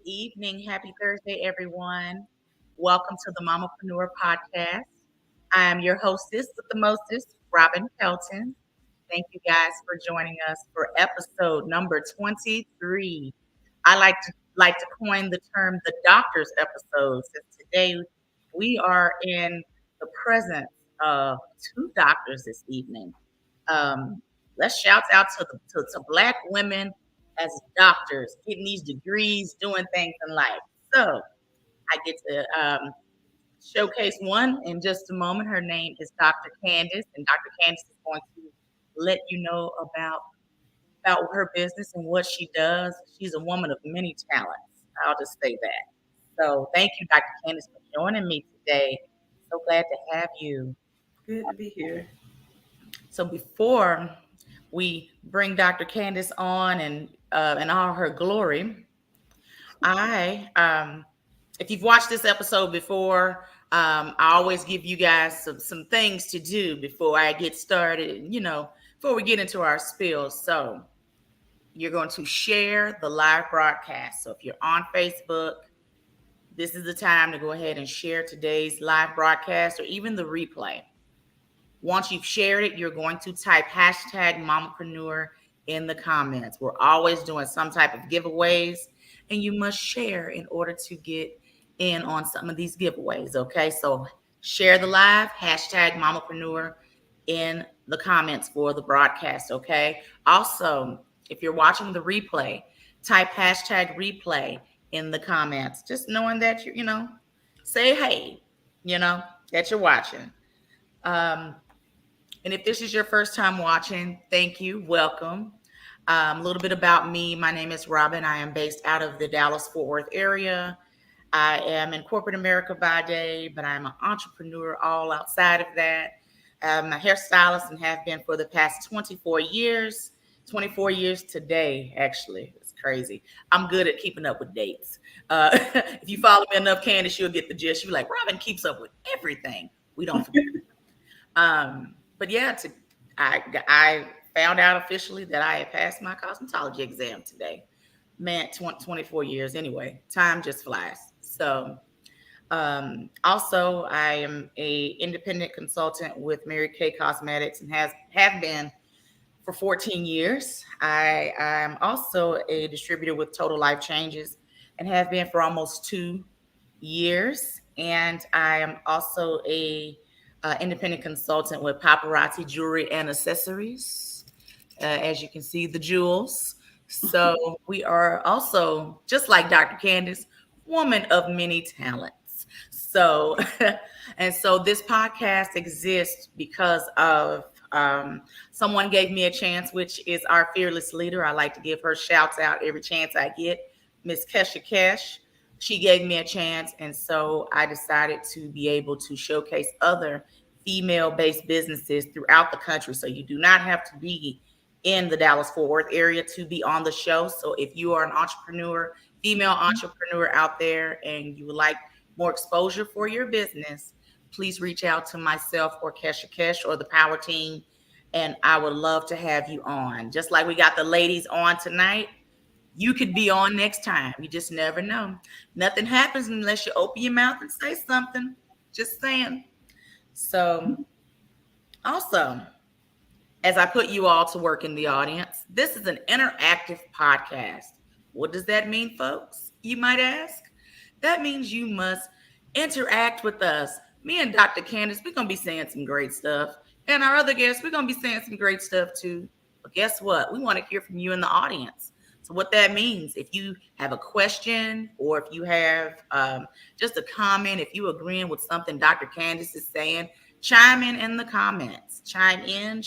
evening. Happy Thursday, everyone. Welcome to the Mamapreneur Podcast. I am your hostess with the mostest, Robbin Kelton. Thank you guys for joining us for episode number 23. I like to coin the term the doctor's episode since today we are in the presence of two doctors this evening. Um, let's shout out to Black women as doctors, getting these degrees, doing things in life. So I get to showcase one in just a moment. Her name is Dr. Candace, and Dr. Candace is going to let you know about her business and what she does. She's a woman of many talents. I'll just say that. So thank you, Dr. Candace, for joining me today. So glad to have you. Good to be here. So before we bring Dr. Candace on and in all her glory, if you've watched this episode before, I always give you guys some things to do before I get started. Before we get into our spiel. So you're going to share the live broadcast. So if you're on Facebook, this is the time to go ahead and share today's live broadcast or even the replay. Once you've shared it, you're going to type hashtag Mamapreneur in the comments. We're always doing some type of giveaways, and you must share in order to get in on some of these giveaways, okay? So share the live, hashtag Mamapreneur in the comments for the broadcast, okay? Also, if you're watching the replay, type hashtag replay in the comments, just knowing that say hey, that you're watching. And if this is your first time watching, thank you. Welcome. A little bit about me. My name is Robbin. I am based out of the Dallas-Fort Worth area. I am in corporate America by day, but I'm an entrepreneur all outside of that. I'm a hairstylist and have been for the past 24 years. 24 years today, actually. It's crazy. I'm good at keeping up with dates. If you follow me enough, Candace, you'll get the gist. You're like, Robbin keeps up with everything. We don't forget. But yeah, I found out officially that I had passed my cosmetology exam today. Man, 24 years anyway. Time just flies. So also, I am a independent consultant with Mary Kay Cosmetics and have been for 14 years. I am also a distributor with Total Life Changes and have been for almost 2 years. And I am also a independent consultant with Paparazzi Jewelry and Accessories. As you can see, the jewels. So we are also, just like Dr. Candace, woman of many talents. So, and so this podcast exists because of someone gave me a chance, which is our fearless leader. I like to give her shouts out every chance I get. Miss Kesha Kesh. She gave me a chance, and so I decided to be able to showcase other female-based businesses throughout the country. So you do not have to be in the Dallas-Fort Worth area to be on the show. So if you are an entrepreneur, female entrepreneur out there, and you would like more exposure for your business, please reach out to myself or Kesha Kesh or the Power Team, and I would love to have you on. Just like we got the ladies on tonight, you could be on next time. You just never know. Nothing happens unless you open your mouth and say something. Just saying. So, also, as I put you all to work in the audience, this is an interactive podcast. What does that mean, folks? You might ask. That means you must interact with us. Me and Dr. Candace, we're going to be saying some great stuff. And our other guests, we're going to be saying some great stuff too. But guess what? We want to hear from you in the audience. So what that means, if you have a question or if you have just a comment, if you agreeing with something Dr. Candace is saying, chime in the comments. Chime in.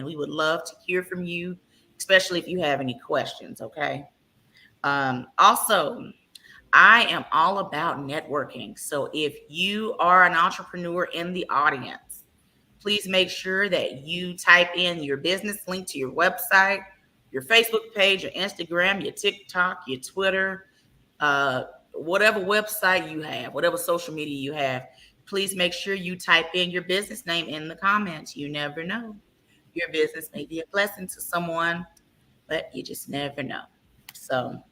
We would love to hear from you, especially if you have any questions, okay? Also, I am all about networking. So if you are an entrepreneur in the audience, please make sure that you type in your business link to your website, your Facebook page, your Instagram, your TikTok, your Twitter, whatever website you have, whatever social media you have, please make sure you type in your business name in the comments. You never know. Your business may be a blessing to someone, but you just never know. So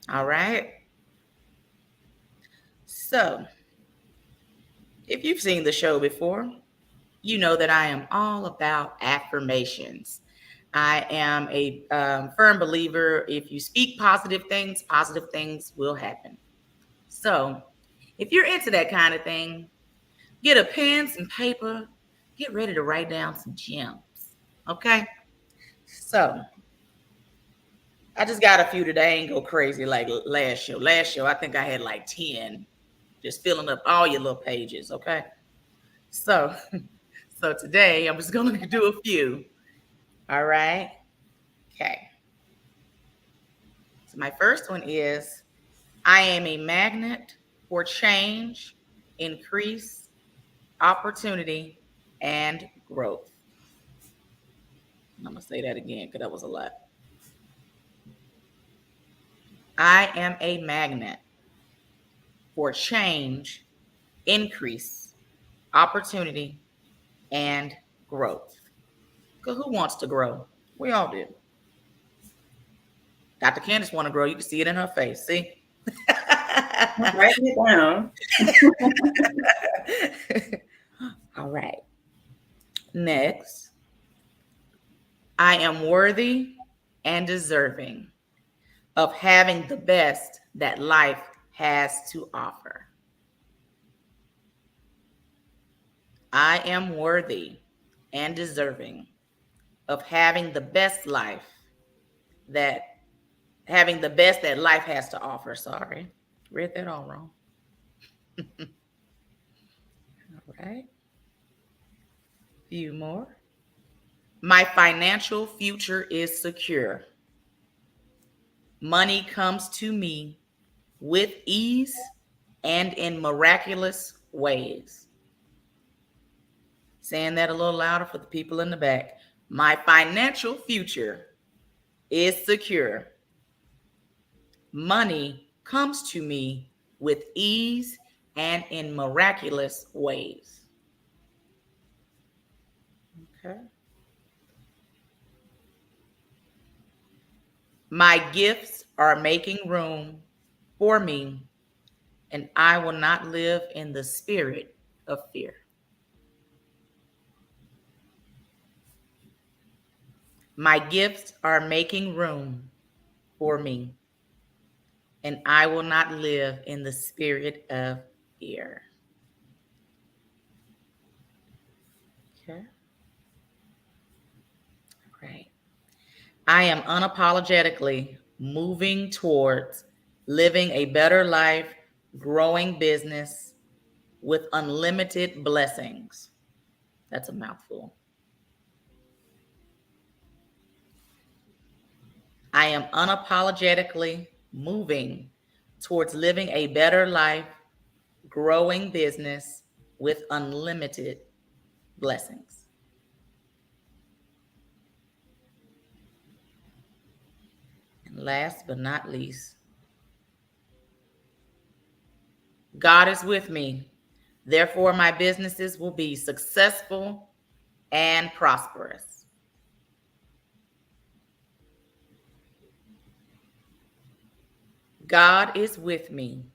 All right. So, if you've seen the show before, you know that I am all about affirmations. I am a firm believer if you speak positive things will happen. So, if you're into that kind of thing, get a pen, some paper, get ready to write down some gems. Okay? So, I just got a few today. I ain't go crazy like last show. Last show, I think I had like 10, just filling up all your little pages. Okay? So, so today I'm just going to do a few. All right? Okay. So my first one is I am a magnet for change, increase, opportunity, and growth. I'm going to say that again because that was a lot. I am a magnet for change, increase, opportunity, and growth. Because who wants to grow? We all do. Dr. Candace want to grow. You can see it in her face. See? Write it down. All right. Next, I am worthy and deserving of having the best that life has to offer. I am worthy and deserving of having the best life that life has to offer. Sorry, read that all wrong. All right. Few more. My financial future is secure. Money comes to me with ease and in miraculous ways. Saying that a little louder for the people in the back. My financial future is secure. Money comes to me with ease and in miraculous ways. Okay. My gifts are making room for me, and I will not live in the spirit of fear. My gifts are making room for me, and I will not live in the spirit of fear. Okay. All right. I am unapologetically moving towards living a better life, growing business with unlimited blessings. That's a mouthful. I am unapologetically moving towards living a better life, growing business with unlimited blessings. And last but not least, God is with me. Therefore, my businesses will be successful and prosperous. God is with me.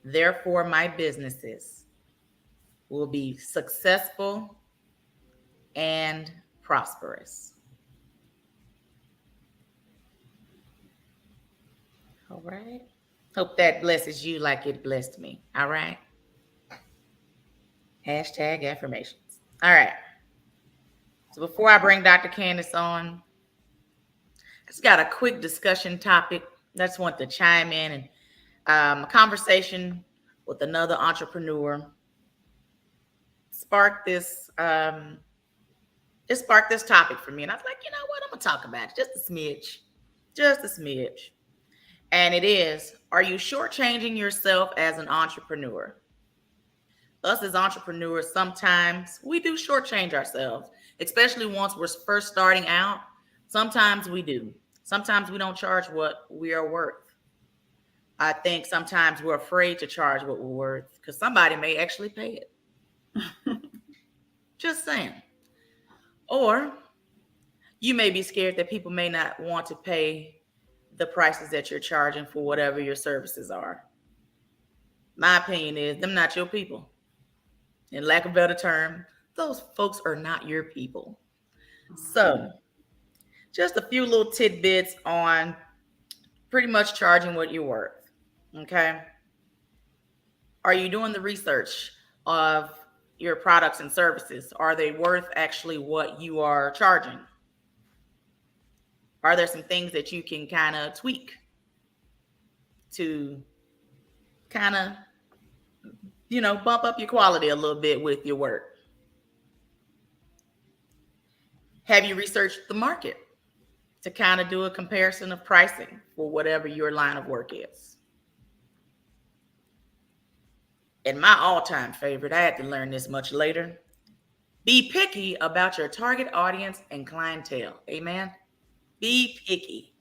Therefore, my businesses will be successful and prosperous. All right. Hope that blesses you like it blessed me. All right. Hashtag affirmations. All right. So before I bring Dr. Candace on, I just got a quick discussion topic. I just want to chime in and a conversation with another entrepreneur sparked this topic for me. And I was like, you know what? I'm gonna talk about it. Just a smidge. Just a smidge. And it is, are you shortchanging yourself as an entrepreneur? Us as entrepreneurs, sometimes we do shortchange ourselves, especially once we're first starting out. Sometimes we do. Sometimes we don't charge what we are worth. I think sometimes we're afraid to charge what we're worth because somebody may actually pay it. Just saying. Or you may be scared that people may not want to pay the prices that you're charging for whatever your services are. My opinion is them not your people. In lack of a better term, those folks are not your people. So just a few little tidbits on pretty much charging what you're worth. Okay. Are you doing the research of your products and services? Are they worth actually what you are charging? Are there some things that you can kind of tweak to kind of, bump up your quality a little bit with your work? Have you researched the market to kind of do a comparison of pricing for whatever your line of work is? And my all-time favorite, I had to learn this much later. Be picky about your target audience and clientele. Amen. Be picky.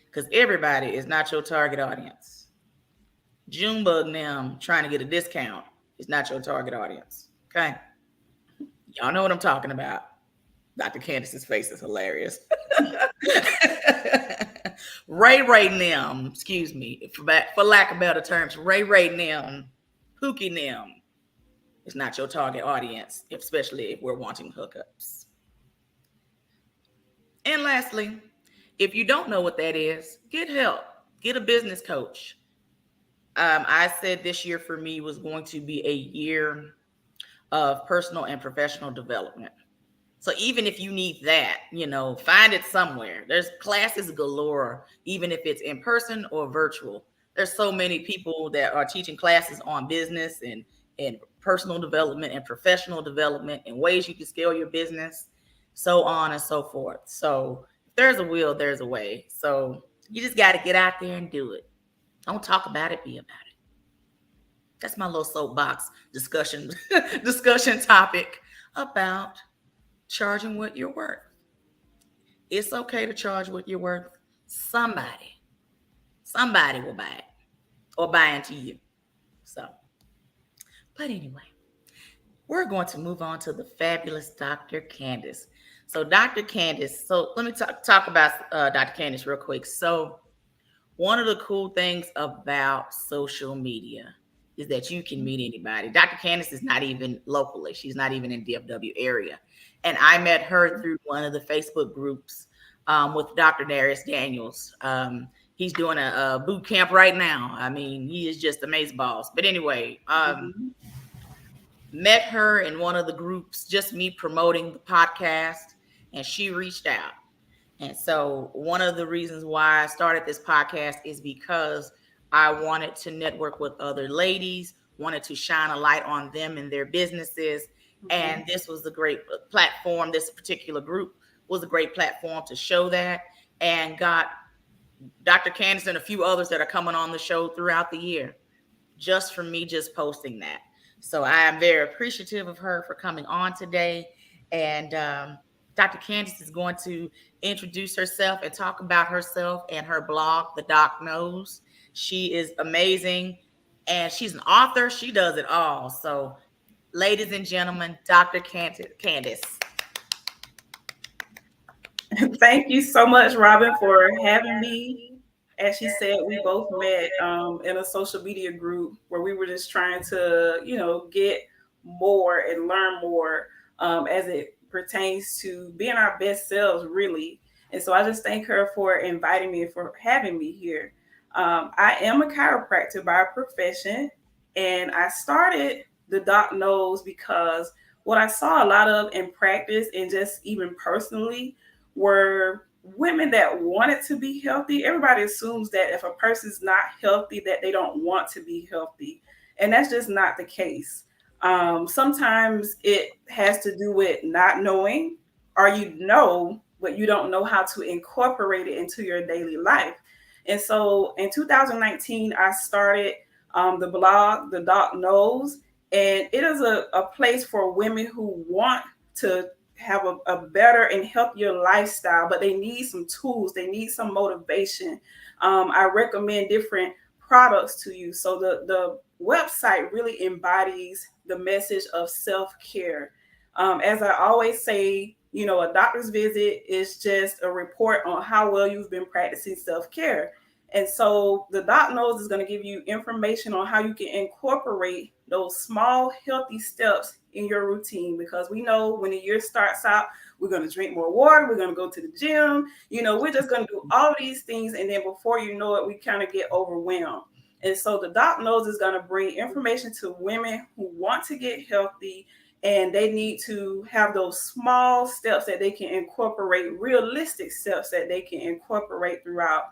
Because everybody is not your target audience. Junebug them trying to get a discount is not your target audience. Okay. Y'all know what I'm talking about. Dr. Candace's face is hilarious. Ray them, excuse me, for lack of better terms, Ray them, Pookie them is not your target audience, especially if we're wanting hookups. And lastly, if you don't know what that is, get help. Get a business coach. I said this year for me was going to be a year of personal and professional development. So even if you need that, find it somewhere. There's classes galore, even if it's in person or virtual. There's so many people that are teaching classes on business and personal development and professional development and ways you can scale your business, so on and so forth. So if there's a will, there's a way. So you just got to get out there and do it. Don't talk about it, be about it. That's my little soapbox discussion topic about charging what you're worth. It's okay to charge what you're worth. Somebody will buy it or buy into you. So, but anyway, we're going to move on to the fabulous Dr. Candace. So Dr. Candace, so let me talk about Dr. Candace real quick. So one of the cool things about social media is that you can meet anybody. Dr. Candace is not even locally. She's not even in DFW area. And I met her through one of the Facebook groups with Dr. Darius Daniels. He's doing a boot camp right now. I mean, he is just amazeballs. But anyway, met her in one of the groups, just me promoting the podcast, and she reached out. And so one of the reasons why I started this podcast is because I wanted to network with other ladies, wanted to shine a light on them and their businesses. And this was a great platform. This particular group was a great platform to show that, and got Dr. Candace and a few others that are coming on the show throughout the year just from me just posting that. So I am very appreciative of her for coming on today. And Dr. Candace is going to introduce herself and talk about herself and her blog, The Doc Knows. She is amazing, and she's an author. She does it all. So ladies and gentlemen, Dr. Candace. Thank you so much, Robbin, for having me. As she said, we both met in a social media group where we were just trying to, get more and learn more as it pertains to being our best selves, really. And so I just thank her for inviting me and for having me here. I am a chiropractor by profession, and I started The Doc Knows because what I saw a lot of in practice and just even personally were women that wanted to be healthy. Everybody assumes that if a person's not healthy, that they don't want to be healthy. And that's just not the case. Sometimes it has to do with not knowing, or but you don't know how to incorporate it into your daily life. And so in 2019, I started the blog, The Doc Knows, and it is a place for women who want to have a better and healthier lifestyle, but they need some tools, they need some motivation. I recommend different products to you. So the website really embodies the message of self-care. As I always say, A doctor's visit is just a report on how well you've been practicing self-care. And so the Doc Knows is going to give you information on how you can incorporate those small, healthy steps in your routine, because we know when the year starts out, we're going to drink more water, we're going to go to the gym, we're just going to do all of these things. And then before you know it, we kind of get overwhelmed. And so the Doc Knows is going to bring information to women who want to get healthy, and they need to have those small steps that they can incorporate, realistic steps that they can incorporate throughout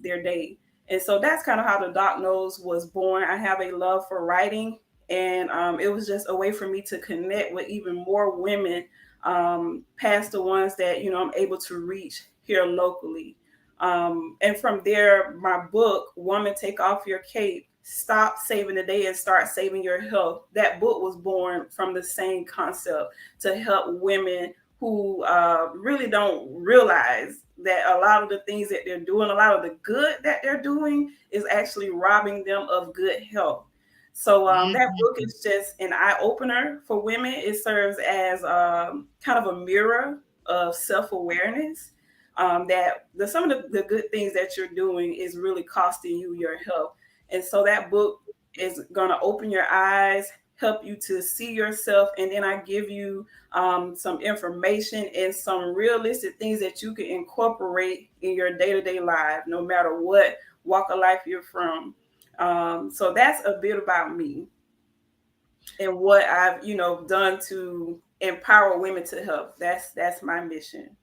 their day. And so that's kind of how the Doc Knows was born. I have a love for writing, and it was just a way for me to connect with even more women past the ones that, I'm able to reach here locally. And from there, my book, Woman Take Off Your Cape, Stop Saving the Day and Start Saving Your Health. That book was born from the same concept, to help women who really don't realize that a lot of the things that they're doing, a lot of the good that they're doing, is actually robbing them of good health. So that book is just an eye-opener for women. It serves as kind of a mirror of self-awareness, that some of the good things that you're doing is really costing you your health. And so that book is going to open your eyes, help you to see yourself. And then I give you some information and some realistic things that you can incorporate in your day-to-day life, no matter what walk of life you're from. So that's a bit about me and what I've, done to empower women to health. That's my mission.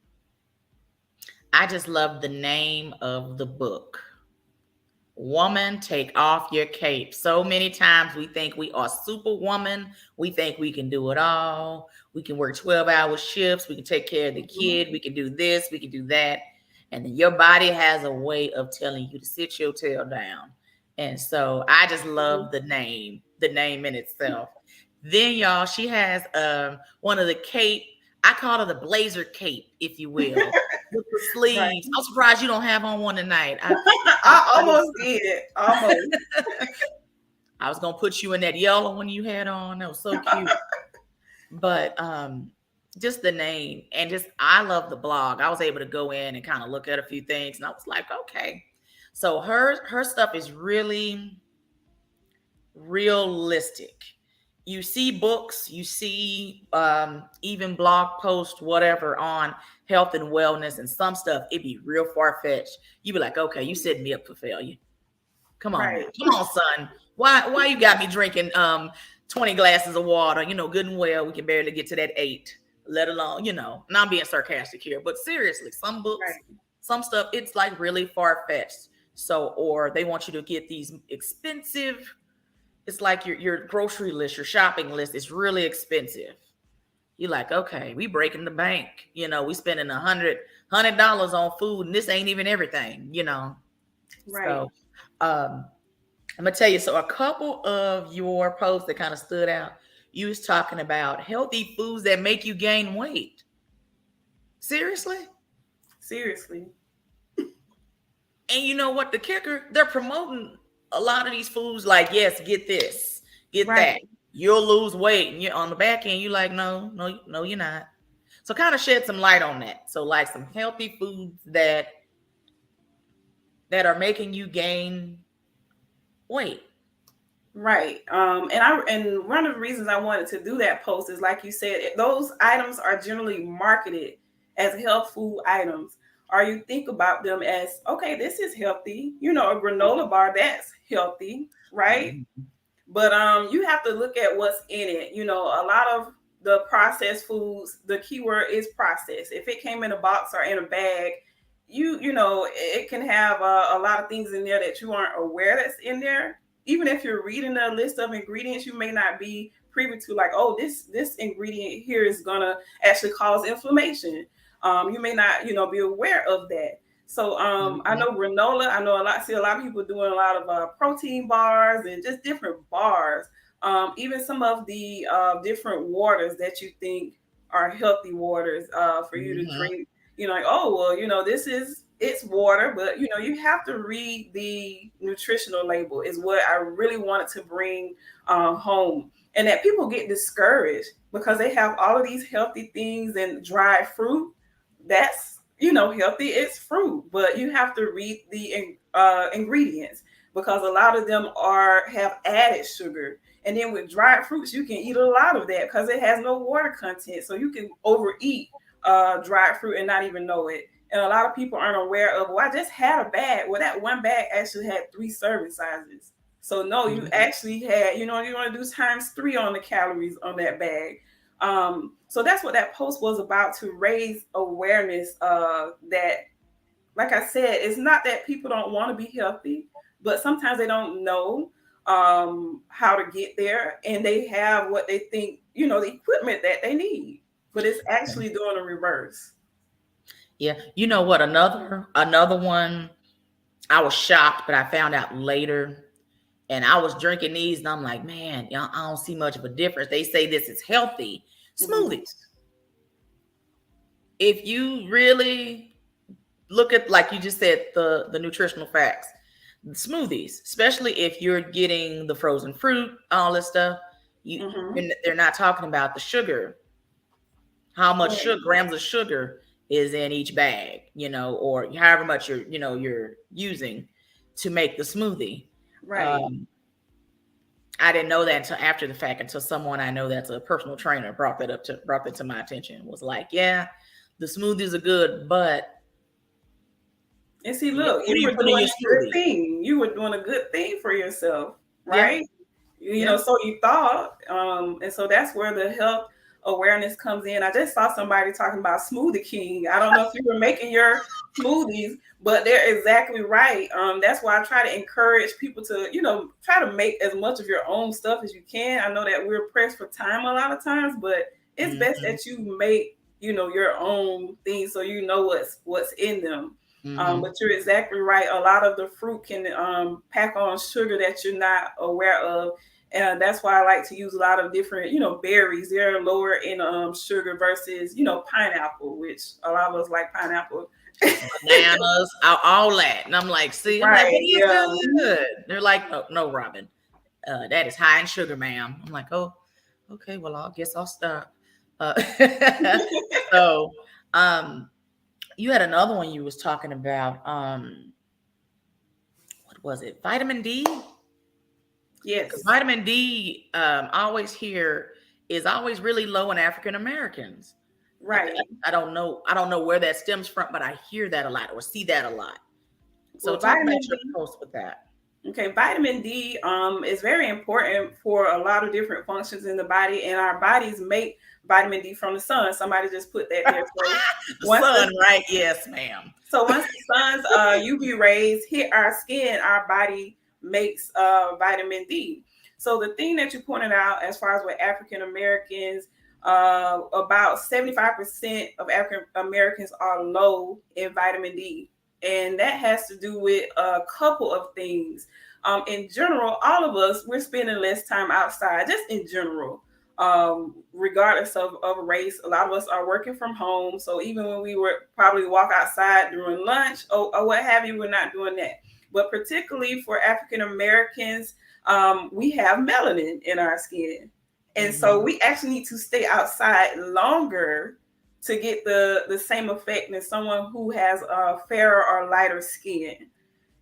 I just love the name of the book. Woman, Take Off Your Cape. So many times we think we are superwoman. We think we can do it all. We can work 12-hour shifts. We can take care of the kid. We can do this. We can do that. And then your body has a way of telling you to sit your tail down. And so I just love the name in itself. Then, y'all, she has one of the cape. I call it the blazer cape, if you will, with the sleeves. Right. I'm surprised you don't have on one tonight. I almost did. Almost. I was gonna put you in that yellow one you had on. That was so cute. But just the name, and just I love the blog. I was able to go in and kind of look at a few things, and I was like, okay. So her stuff is really realistic. You see books, you see even blog posts, whatever, on health and wellness, and some stuff, it'd be real far-fetched. You'd be like, okay, you setting me up for failure. Come on, right. Come on, son. Why you got me drinking 20 glasses of water? Good and well, we can barely get to that 8, let alone, and I'm being sarcastic here, but seriously, some books, right. Some stuff, it's like really far-fetched. So, or they want you to get these expensive, it's like your grocery list, your shopping list is really expensive. You're like, okay, we breaking the bank. We spending $100 on food, and this ain't even everything, Right. So I'm gonna tell you, so a couple of your posts that kind of stood out, you was talking about healthy foods that make you gain weight. Seriously? And you know what? The kicker, they're promoting a lot of these foods like, yes, get this, get right. That. You'll lose weight. And you're on the back end, you're like, no, you're not. So kind of shed some light on that. So like some healthy foods that are making you gain weight. Right. And one of the reasons I wanted to do that post is, like you said, those items are generally marketed as health food items. Or you think about them as, okay, this is healthy. A granola bar, that's healthy, right? Mm-hmm. But you have to look at what's in it. A lot of the processed foods, the keyword is processed. If it came in a box or in a bag, it can have a lot of things in there that you aren't aware that's in there. Even if you're reading the list of ingredients, you may not be privy to, like, oh, this ingredient here is gonna actually cause inflammation. You may not, be aware of that. So I know granola. I see a lot of people doing a lot of protein bars and just different bars. Even some of the different waters that you think are healthy waters for you to drink. Like, oh, well, it's water, but you have to read the nutritional label is what I really wanted to bring home. and that people get discouraged because they have all of these healthy things and dried fruit. That's, healthy. It's fruit, but you have to read the ingredients, because a lot of them have added sugar. And then with dried fruits, you can eat a lot of that because it has no water content. So you can overeat dried fruit and not even know it. And a lot of people aren't aware of, well, I just had a bag. Well, that one bag actually had 3 serving sizes. So no, you actually had, you want to do times 3 on the calories on that bag. So that's what that post was about, to raise awareness that, like I said, it's not that people don't want to be healthy, but sometimes they don't know how to get there, and they have what they think, the equipment that they need, but it's actually doing the reverse. Yeah. You know what? Another one, I was shocked, but I found out later, and I was drinking these and I'm like, man, I don't see much of a difference. They say this is healthy. Smoothies. If you really look at, like you just said, the nutritional facts, smoothies, especially if you're getting the frozen fruit, all this stuff, they're not talking about the sugar, how much sugar, grams of sugar is in each bag, or however much you're using to make the smoothie. Right. I didn't know that until after the fact, until someone I know that's a personal trainer brought that to my attention. Was like, yeah, the smoothies are good, but and see, look, you were doing a good thing. You were doing a good thing for yourself, right? Yeah. So you thought, and so that's where the health awareness comes in. I just saw somebody talking about Smoothie King. I don't know if you were making your smoothies, but they're exactly right. That's why I try to encourage people to, try to make as much of your own stuff as you can. I know that we're pressed for time a lot of times, but it's best that you make, your own things, so you know what's in them. But you're exactly right. A lot of the fruit can pack on sugar that you're not aware of. And that's why I like to use a lot of different, berries. They're lower in sugar versus, pineapple, which a lot of us like pineapple. Bananas, all that. And I'm like, see, right, good. They're like, no, Robbin, that is high in sugar, ma'am. I'm like, oh, okay, well, I guess I'll stop. So, you had another one you was talking about. What was it? Vitamin D? Yes. Vitamin D, I always hear, is always really low in African Americans. Right. I don't know where that stems from, but I hear that a lot or see that a lot. So well, talk about your post with that. Okay, vitamin D is very important for a lot of different functions in the body, and our bodies make vitamin D from the sun. Somebody just put that there. The sun, right? Yes, ma'am. So once the sun's UV rays hit our skin, our body makes vitamin D. So the thing that you pointed out, as far as with African Americans, about 75% of African Americans are low in vitamin D. And that has to do with a couple of things. In general, all of us, we're spending less time outside, just in general, regardless of race. A lot of us are working from home. So even when we were probably walk outside during lunch or what have you, we're not doing that. But particularly for African Americans, we have melanin in our skin. And so we actually need to stay outside longer to get the same effect as someone who has fairer or lighter skin.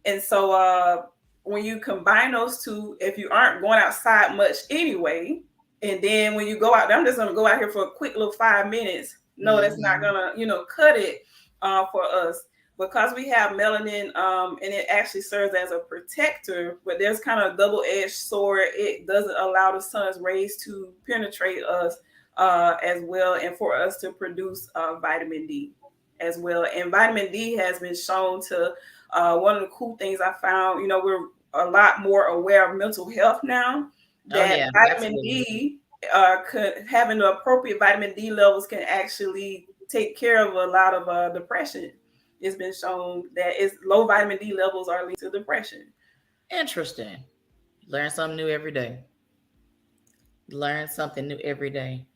And so when you combine those two, if you aren't going outside much anyway, and then when you go out, I'm just going to go out here for a quick little 5 minutes. No, that's not going to, cut it for us, because we have melanin and it actually serves as a protector, but there's kind of a double-edged sword. It doesn't allow the sun's rays to penetrate us as well, and for us to produce vitamin D as well. And vitamin D has been shown to, one of the cool things I found, we're a lot more aware of mental health now, that vitamin D, having the appropriate vitamin D levels can actually take care of a lot of depression. It's been shown that low vitamin D levels are linked to depression. Interesting. Learn something new every day. Learn something new every day.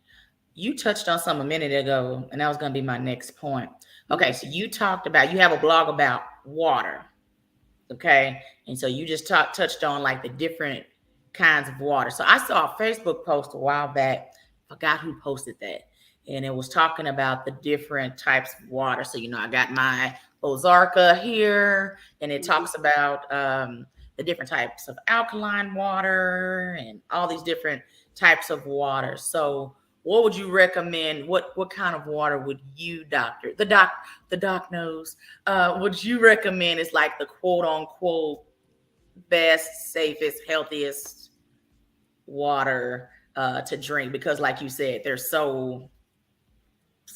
You touched on something a minute ago, and that was going to be my next point. Okay, so you talked about, you have a blog about water. Okay, and so you just touched on like the different kinds of water. So I saw a Facebook post a while back. Forgot who posted that. And it was talking about the different types of water. So, I got my Ozarka here, and it talks about the different types of alkaline water and all these different types of water. So what would you recommend? What kind of water would you, doctor? The doc knows. Would you recommend is like the quote unquote best, safest, healthiest water to drink? Because like you said, there's so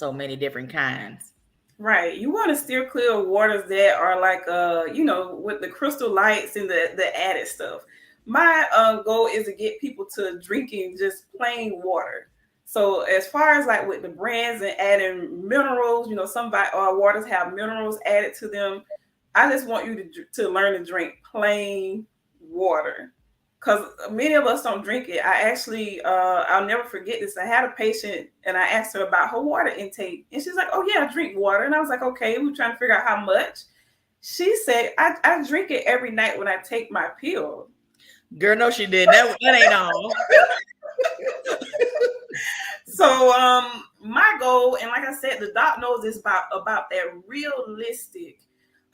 many different kinds. Right. You want to steer clear of waters that are like, with the crystal lights and the added stuff. My goal is to get people to drinking just plain water. So as far as like with the brands and adding minerals, some waters have minerals added to them. I just want you to learn to drink plain water, because many of us don't drink it. I actually, I'll never forget this. I had a patient and I asked her about her water intake, and she's like, "Oh yeah, I drink water." And I was like, "Okay." We were trying to figure out how much. She said, I drink it every night when I take my pill. Girl, no, she did. That ain't all. So my goal, and like I said, the doc knows this about that realistic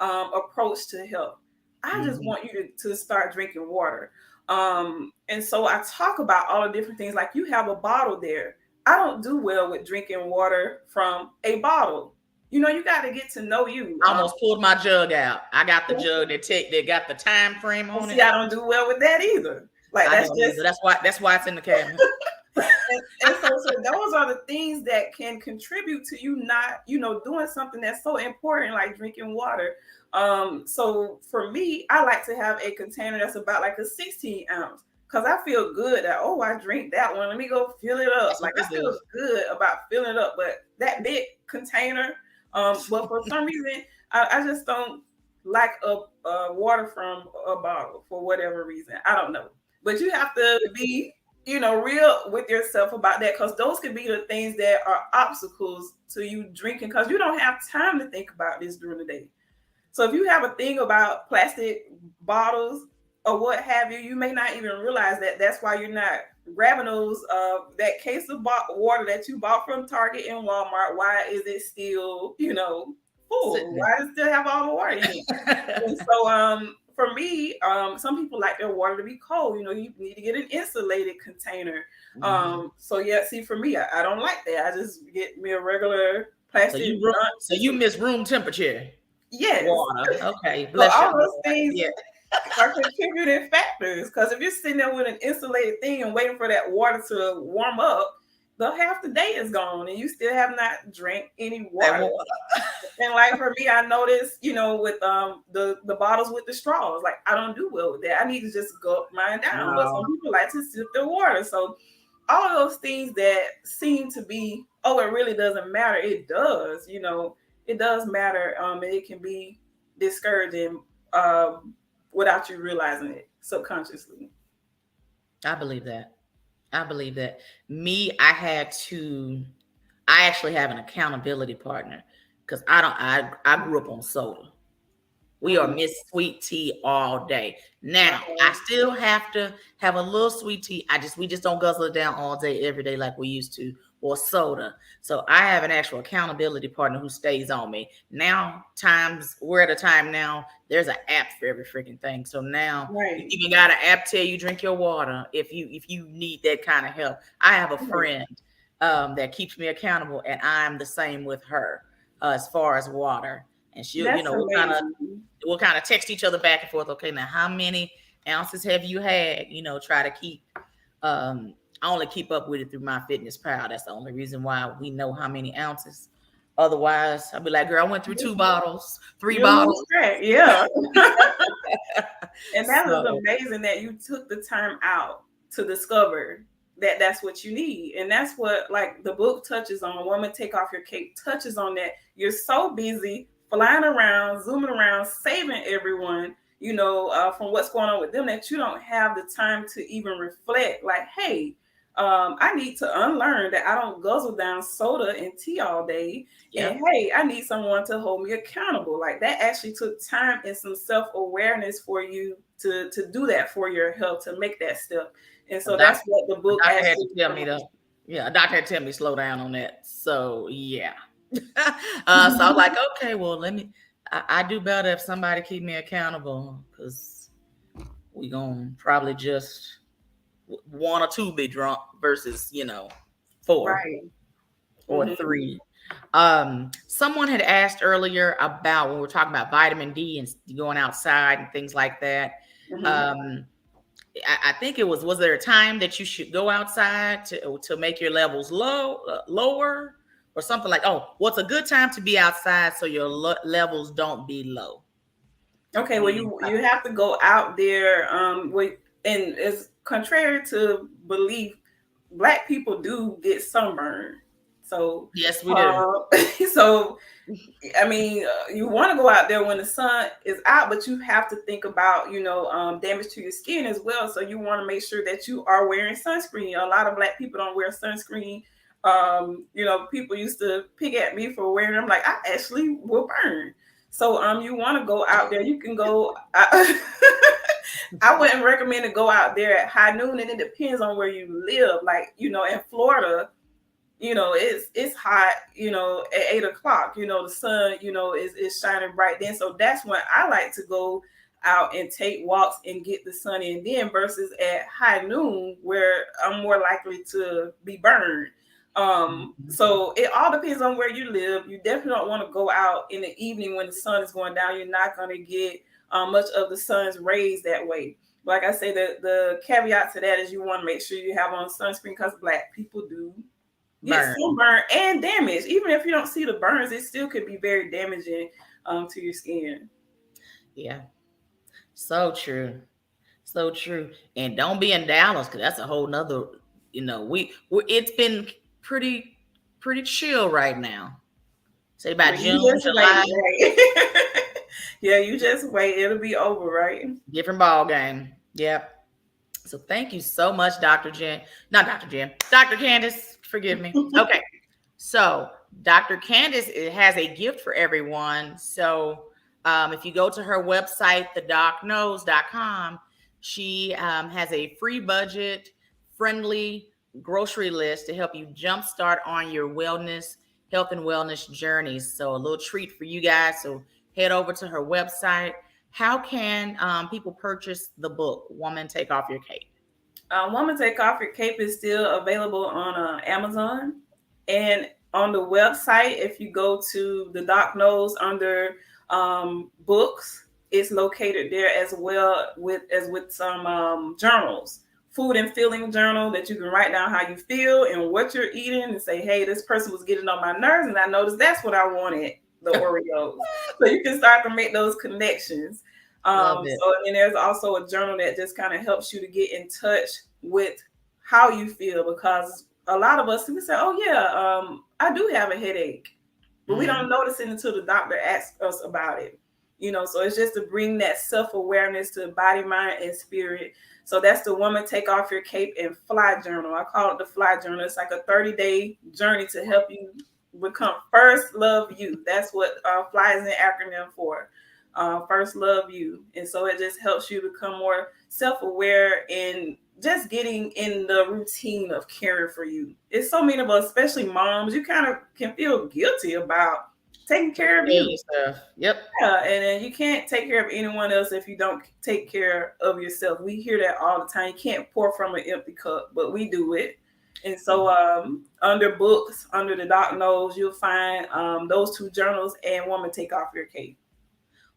approach to health. I just want you to start drinking water. And so I talk about all the different things. Like, you have a bottle there. I don't do well with drinking water from a bottle. You got to get to know you. I almost pulled my jug out. I got the jug that got the time frame on it. I don't do well with that either. Like, that's why it's in the cabinet. and so those are the things that can contribute to you not, doing something that's so important, like drinking water. So for me, I like to have a container that's about like a 16 ounce, because I feel good that, I drink that one, let me go fill it up. Like, I feel good about filling it up. But that big container, but for some reason, I just don't like a water from a bottle for whatever reason. I don't know. But you have to be real with yourself about that, because those could be the things that are obstacles to you drinking, because you don't have time to think about this during the day. So if you have a thing about plastic bottles or what have you, you may not even realize that that's why you're not grabbing those, that case of water that you bought from Target and Walmart. Why is it still, full? Why does it still have all the water in it? And so, for me, some people like their water to be cold. You need to get an insulated container. So yeah, see, for me, I don't like that. I just get me a regular plastic. So you miss room temperature. Yes. Water. Okay. So all those things are contributing factors. Because if you're sitting there with an insulated thing and waiting for that water to warm up, the half the day is gone and you still have not drank any water. And like for me, I noticed, with the bottles with the straws, like I don't do well with that. I need to just gulp mine down. But some people like to sip their water. So all of those things that seem to be, it really doesn't matter. It does, it does matter. And it can be discouraging without you realizing it subconsciously. I believe that. Me, I actually have an accountability partner, because I grew up on soda. We are Miss Sweet Tea all day. Now, I still have to have a little sweet tea. We just don't guzzle it down all day, every day like we used to, or soda. So I have an actual accountability partner who stays on me. Now, we're at a time now, there's an app for every freaking thing. So now you even got an app tell you drink your water if you need that kind of help. I have a friend that keeps me accountable, and I'm the same with her as far as water. And she'll, we'll kind of text each other back and forth. Okay, now how many ounces have you had? Try to keep. I only keep up with it through my fitness pal. That's the only reason why we know how many ounces. Otherwise, I'll be like, girl, I went through 2 bottles, 3 bottles. Yeah. And that was amazing that you took the time out to discover that that's what you need. And that's what, like, the book touches on. Woman, Take Off Your Cape touches on that. You're so busy flying around, zooming around, saving everyone, from what's going on with them, that you don't have the time to even reflect like, hey, I need to unlearn that I don't guzzle down soda and tea all day. Yeah. And hey, I need someone to hold me accountable. Like that actually took time and some self-awareness for you to do that for your health, to make that step. And so that's what the book actually had to tell me though. Yeah, a doctor had to tell me slow down on that. So yeah. So I was like, okay, well, I do better if somebody keep me accountable, because we gonna probably just one or two be drunk versus, four right. or three. Someone had asked earlier about when we're talking about vitamin D and going outside and things like that. I think it was there a time that you should go outside to make your levels lower, or something like, what's a good time to be outside so your levels don't be low? Okay, well, you have to go out there. And it's contrary to belief, Black people do get sunburned. So yes, we do. So, I mean, you want to go out there when the sun is out, but you have to think about, damage to your skin as well. So you want to make sure that you are wearing sunscreen. A lot of Black people don't wear sunscreen. People used to pick at me for wearing them. Like, I actually will burn. So you want to go out there. You can go. I wouldn't recommend to go out there at high noon, and it depends on where you live. Like, in Florida, it's hot, at 8 o'clock, the sun, is shining bright then. So that's when I like to go out and take walks and get the sun in then, versus at high noon where I'm more likely to be burned. So it all depends on where you live. You definitely don't want to go out in the evening when the sun is going down. You're not going to get much of the sun's rays that way. Like I say, the caveat to that is you want to make sure you have on sunscreen, because Black people do get sunburn and damage. Even if you don't see the burns, it still could be very damaging to your skin. Yeah, so true. And don't be in Dallas, because that's a whole nother, it's been pretty chill right now. Say about June, July. Yeah, you just wait. It'll be over, right? Different ball game. Yep. So thank you so much, Dr. Candace. Forgive me. Okay. So Dr. Candace has a gift for everyone. So if you go to her website, thedocknows.com, she has a free budget friendly grocery list to help you jumpstart on your health and wellness journeys. So a little treat for you guys. So head over to her website. How can people purchase the book, Woman Take Off Your Cape? Woman Take Off Your Cape is still available on Amazon. And on the website, if you go to the Doc Knows under books, it's located there as well with some journals. Food and feeling journal that you can write down how you feel and what you're eating and say, hey, this person was getting on my nerves and I noticed that's what I wanted, the Oreos. So you can start to make those connections. And then there's also a journal that just kind of helps you to get in touch with how you feel, because a lot of us, we say, oh yeah, I do have a headache, but we don't notice it until the doctor asks us about it. So it's just to bring that self-awareness to body, mind, and spirit. So that's the Woman Take Off Your Cape and Fly Journal. I call it the Fly Journal. It's like a 30-day journey to help you become first love you. That's what Fly is an acronym for. First love you. And so it just helps you become more self-aware and just getting in the routine of caring for you. It's so many of us, especially moms, you kind of can feel guilty about taking care of you. Yep. Yeah, and then you can't take care of anyone else if you don't take care of yourself. We hear that all the time. You can't pour from an empty cup, but we do it. And so under books, under the Doc Knows, you'll find those two journals and Woman Take Off Your Cape.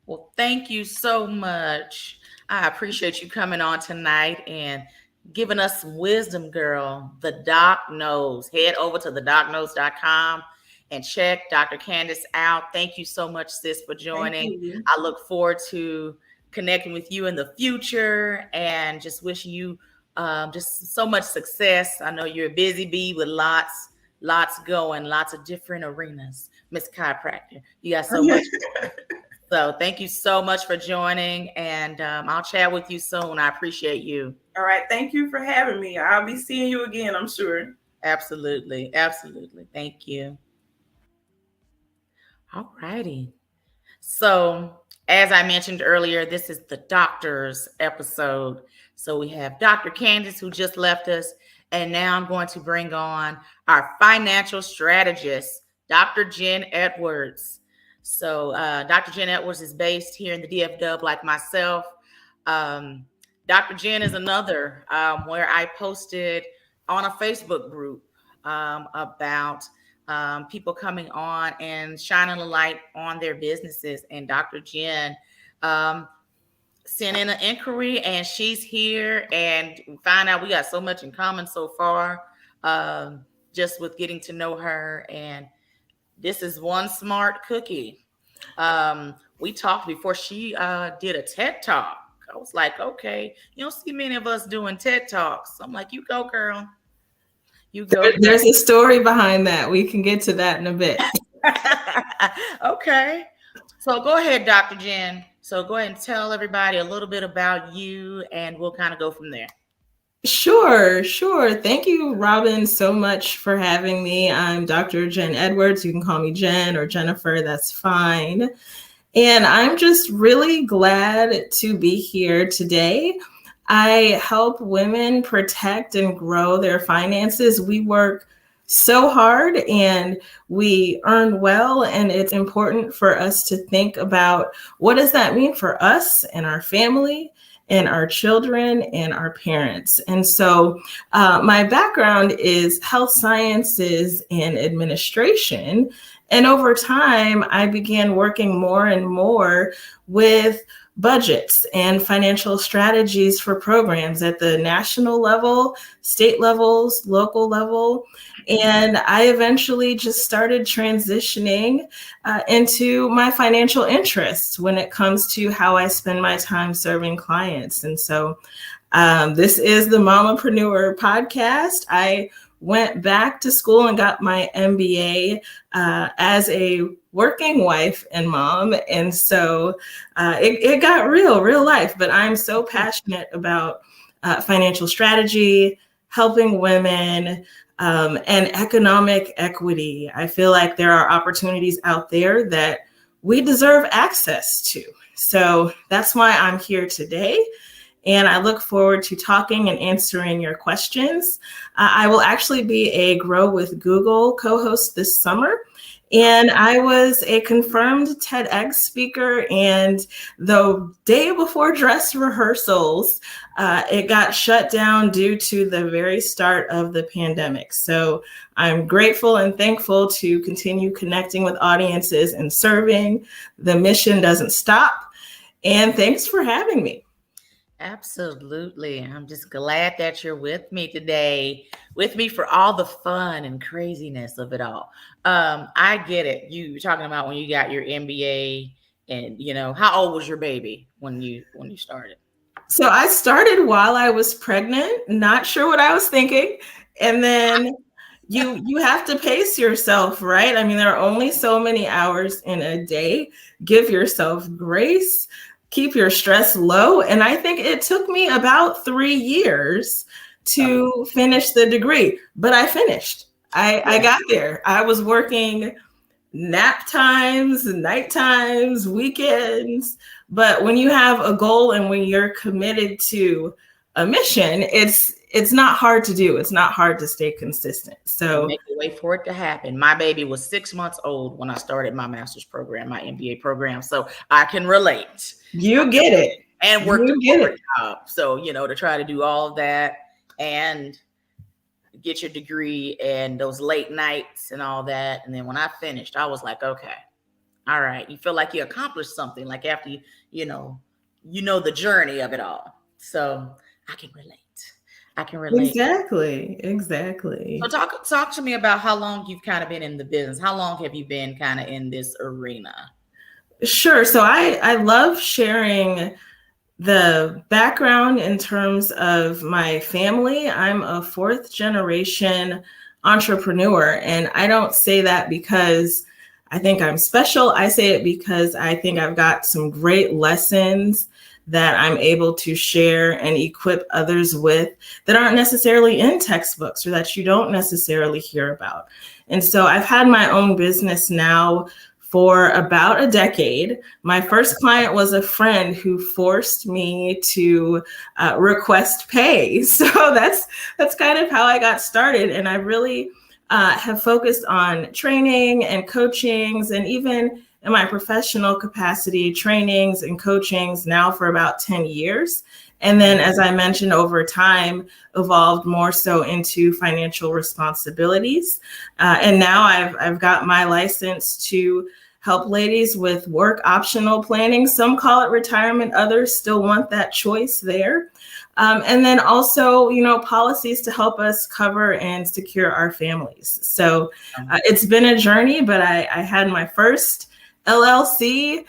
Well, thank you so much. I appreciate you coming on tonight and giving us some wisdom, girl. The Doc Knows. Head over to thedockknows.com and check Dr. Candace out. Thank you so much, sis, for joining. I look forward to connecting with you in the future and just wishing you just so much success. I know you're a busy bee with lots going, lots of different arenas. Miss Chiropractor, you got so much. So thank you so much for joining, and I'll chat with you soon. I appreciate you. All right. Thank you for having me. I'll be seeing you again, I'm sure. Absolutely. Absolutely. Thank you. All righty. So, as I mentioned earlier, this is the doctor's episode. So, we have Dr. Candace, who just left us. And now I'm going to bring on our financial strategist, Dr. Jenn Edwards. So, Dr. Jenn Edwards is based here in the DFW, like myself. Dr. Jenn is another where I posted on a Facebook group about people coming on and shining a light on their businesses. And Dr. Jenn sent in an inquiry, and she's here, and we find out we got so much in common so far, just with getting to know her. And this is one smart cookie. We talked before she did a TED Talk. I was like, okay, you don't see many of us doing TED Talks. I'm like, you go, girl. You go. There's a story behind that. We can get to that in a bit. Okay. So go ahead, Dr. Jenn. So go ahead and tell everybody a little bit about you, and we'll kind of go from there. Sure. Thank you, Robbin, so much for having me. I'm Dr. Jenn Edwards. You can call me Jenn or Jennifer. That's fine. And I'm just really glad to be here today. I help women protect and grow their finances. We work so hard and we earn well, and it's important for us to think about what does that mean for us and our family and our children and our parents. And so my background is health sciences and administration. And over time, I began working more and more with budgets and financial strategies for programs at the national level, state levels, local level. And I eventually just started transitioning into my financial interests when it comes to how I spend my time serving clients. And so this is the Mamapreneur Podcast. I went back to school and got my MBA as a working wife and mom. And so it got real life, but I'm so passionate about financial strategy, helping women, and economic equity. I feel like there are opportunities out there that we deserve access to. So that's why I'm here today. And I look forward to talking and answering your questions. I will actually be a Grow with Google co-host this summer. And I was a confirmed TEDx speaker. And the day before dress rehearsals, it got shut down due to the very start of the pandemic. So I'm grateful and thankful to continue connecting with audiences and serving. The mission doesn't stop. And thanks for having me. Absolutely. I'm just glad that you're with me today, with me for all the fun and craziness of it all. I get it. You were talking about when you got your MBA, and how old was your baby when you started? So I started while I was pregnant, not sure what I was thinking. And then you have to pace yourself, right? I mean, there are only so many hours in a day. Give yourself grace. Keep your stress low. And I think it took me about 3 years to finish the degree, but I finished. I got there. I was working nap times, night times, weekends. But when you have a goal and when you're committed to a mission, it's not hard to do. It's not hard to stay consistent. So make a way for it to happen. My baby was 6 months old when I started my master's program, my MBA program. So I can relate. You get it. And work a corporate job. So, to try to do all of that and get your degree and those late nights and all that. And then when I finished, I was like, okay, all right. You feel like you accomplished something, like after you know the journey of it all. So I can relate. Exactly. So talk to me about how long you've kind of been in the business. How long have you been kind of in this arena? Sure. So I love sharing the background in terms of my family. I'm a 4th generation entrepreneur, and I don't say that because I think I'm special. I say it because I think I've got some great lessons that I'm able to share and equip others with that aren't necessarily in textbooks or that you don't necessarily hear about. And so I've had my own business now for about a decade. My first client was a friend who forced me to request pay. So that's kind of how I got started. And I really have focused on training and coachings, and even in my professional capacity, trainings and coachings now for about 10 years. And then, as I mentioned, over time, evolved more so into financial responsibilities. And now I've got my license to help ladies with work optional planning. Some call it retirement, others still want that choice there. And then also, policies to help us cover and secure our families. So it's been a journey, but I had my first LLC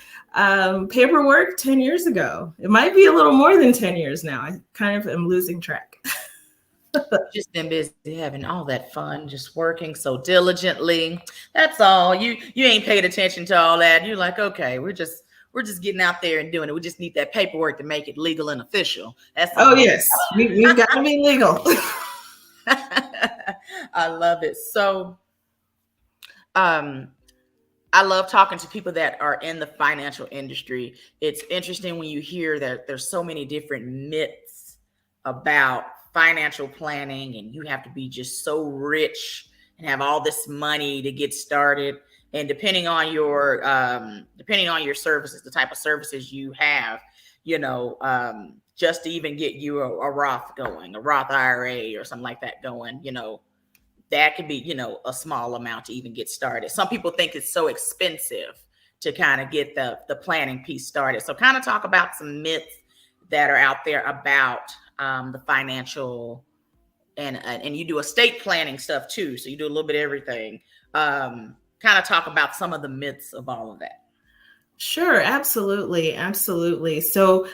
paperwork 10 years ago. It might be a little more than 10 years now. I kind of am losing track. Just been busy having all that fun, just working so diligently. That's all. You ain't paid attention to all that. You're like, okay, we're just getting out there and doing it. We just need that paperwork to make it legal and official. That's all. Oh yes, we've got to be legal. I love it. So, I love talking to people that are in the financial industry. It's interesting when you hear that there's so many different myths about financial planning, and you have to be just so rich and have all this money to get started. And depending on your services, the type of services you have, just to even get you a Roth going, a Roth IRA or something like that going, that could be, a small amount to even get started. Some people think it's so expensive to kind of get the planning piece started. So kind of talk about some myths that are out there about the financial, and you do estate planning stuff too. So you do a little bit of everything. Kind of talk about some of the myths of all of that. Sure, absolutely. Absolutely. So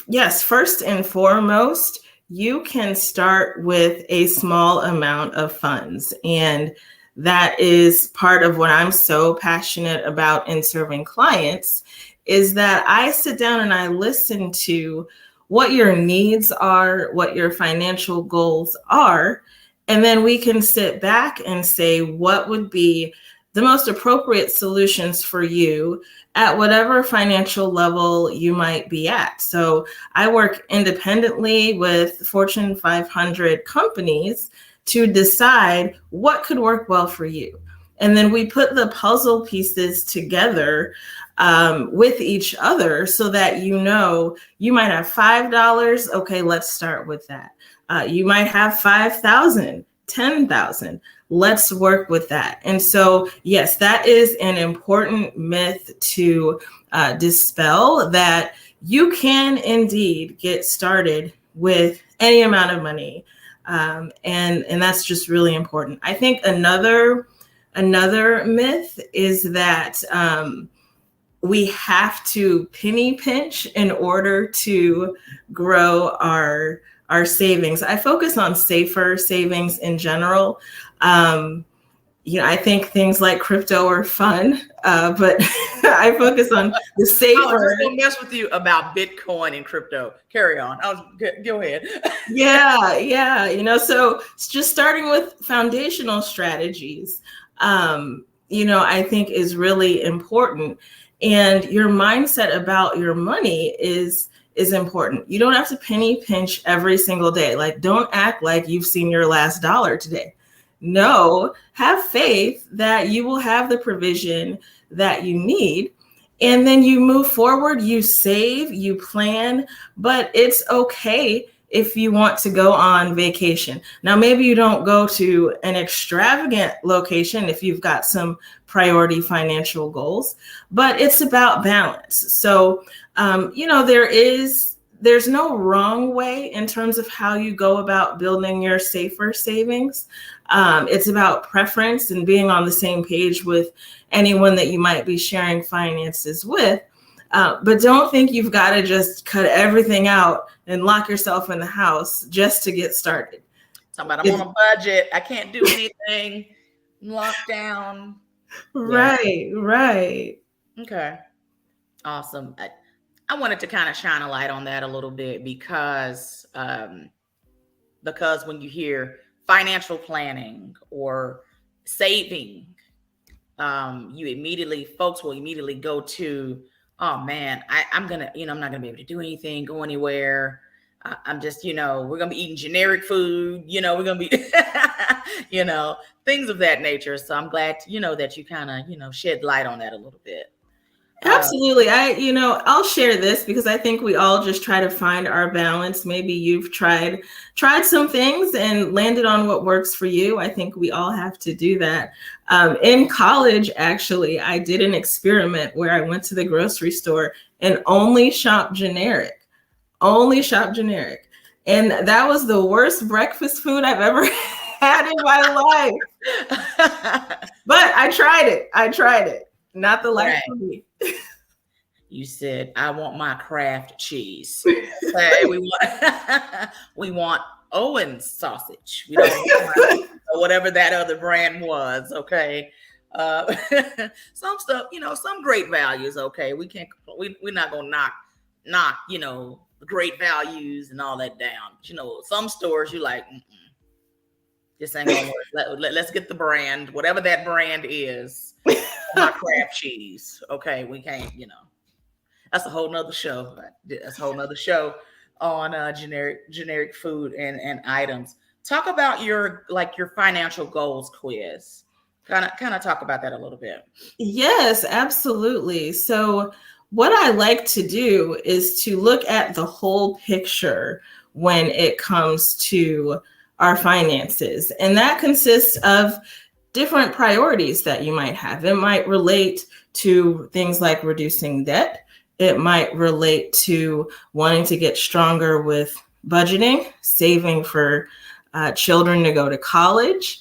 yes, first and foremost, you can start with a small amount of funds. And that is part of what I'm so passionate about in serving clients, is that I sit down and I listen to what your needs are, what your financial goals are, and then we can sit back and say, what would be the most appropriate solutions for you at whatever financial level you might be at. So I work independently with Fortune 500 companies to decide what could work well for you. And then we put the puzzle pieces together with each other so that you might have $5. Okay, let's start with that. You might have $5,000, $10,000. Let's work with that. And so, yes, that is an important myth to dispel, that you can indeed get started with any amount of money. And that's just really important. I think another myth is that we have to penny pinch in order to grow our savings. I focus on safer savings in general. I think things like crypto are fun, but I focus on the safer. I was just gonna mess with you about Bitcoin and crypto. Carry on. Go ahead. Yeah. So it's just starting with foundational strategies, I think is really important. And your mindset about your money is important. You don't have to penny pinch every single day. Like, don't act like you've seen your last dollar today. No, have faith that you will have the provision that you need. And then you move forward, you save, you plan, but it's okay if you want to go on vacation. Now, maybe you don't go to an extravagant location if you've got some priority financial goals, but it's about balance. So, there's no wrong way in terms of how you go about building your safer savings. It's about preference and being on the same page with anyone that you might be sharing finances with. But don't think you've got to just cut everything out and lock yourself in the house just to get started. Talking about, I'm on a budget. I can't do anything. Lockdown. Right. Okay. Awesome. I wanted to kind of shine a light on that a little bit because when you hear financial planning or saving, folks will immediately go to, oh man, I'm not gonna be able to do anything, go anywhere. I'm just, we're gonna be eating generic food, we're gonna be, things of that nature. So I'm glad, that you kind of, shed light on that a little bit. Absolutely. I'll share this because I think we all just try to find our balance. Maybe you've tried some things and landed on what works for you. I think we all have to do that. In college, actually, I did an experiment where I went to the grocery store and only shopped generic. And that was the worst breakfast food I've ever had in my life. But I tried it. Not the life for me. You said, I want my Kraft cheese. Okay, we want Owen's sausage. We don't want whatever that other brand was. Okay. Some stuff, some great values. Okay. We're not going to knock, the great values and all that down. But, some stores you like, this ain't gonna work. Let's get the brand, whatever that brand is. My Kraft cheese. Okay, we can't, that's a whole nother show. That's a whole nother show on generic food and items. Talk about your financial goals quiz. Kind of talk about that a little bit. Yes, absolutely. So what I like to do is to look at the whole picture when it comes to our finances. And that consists of different priorities that you might have. It might relate to things like reducing debt. It might relate to wanting to get stronger with budgeting, saving for children to go to college,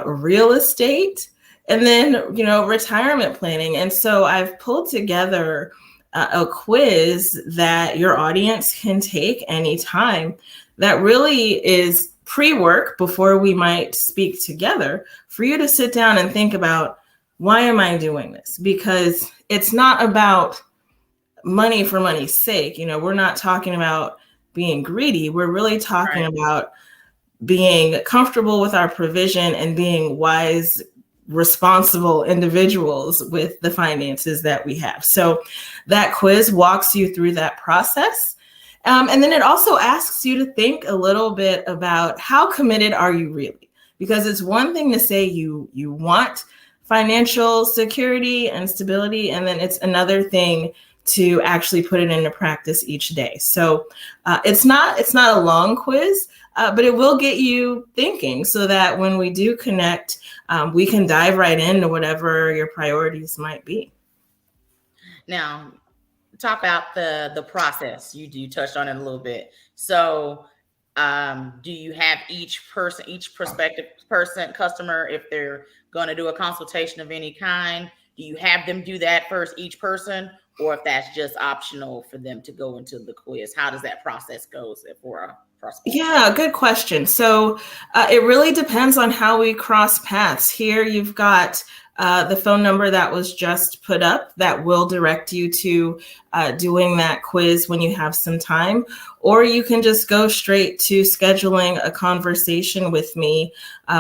real estate, and then, retirement planning. And so I've pulled together a quiz that your audience can take anytime that really is pre-work before we might speak together for you to sit down and think about, why am I doing this? Because it's not about money for money's sake. We're not talking about being greedy. We're really talking about being comfortable with our provision and being wise, responsible individuals with the finances that we have. So that quiz walks you through that process. And then it also asks you to think a little bit about how committed are you really? Because it's one thing to say you want financial security and stability, and then it's another thing to actually put it into practice each day. So it's not a long quiz, but it will get you thinking so that when we do connect, we can dive right into whatever your priorities might be. Now, talk about the process. You touched on it a little bit. So do you have each prospective person, customer, if they're going to do a consultation of any kind, do you have them do that first, each person, or if that's just optional for them to go into the quiz? How does that process go for a prospect? Yeah, good question. So it really depends on how we cross paths. Here you've got the phone number that was just put up that will direct you to doing that quiz when you have some time, or you can just go straight to scheduling a conversation with me,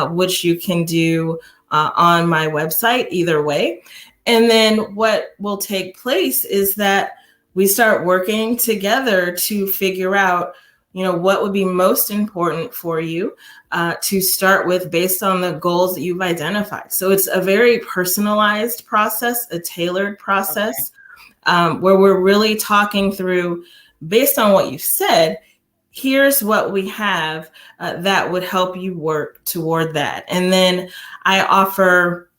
which you can do on my website, either way. And then what will take place is that we start working together to figure out, what would be most important for you to start with based on the goals that you've identified. So it's a very personalized process, a tailored process, where we're really talking through, based on what you said, here's what we have that would help you work toward that. And then I offer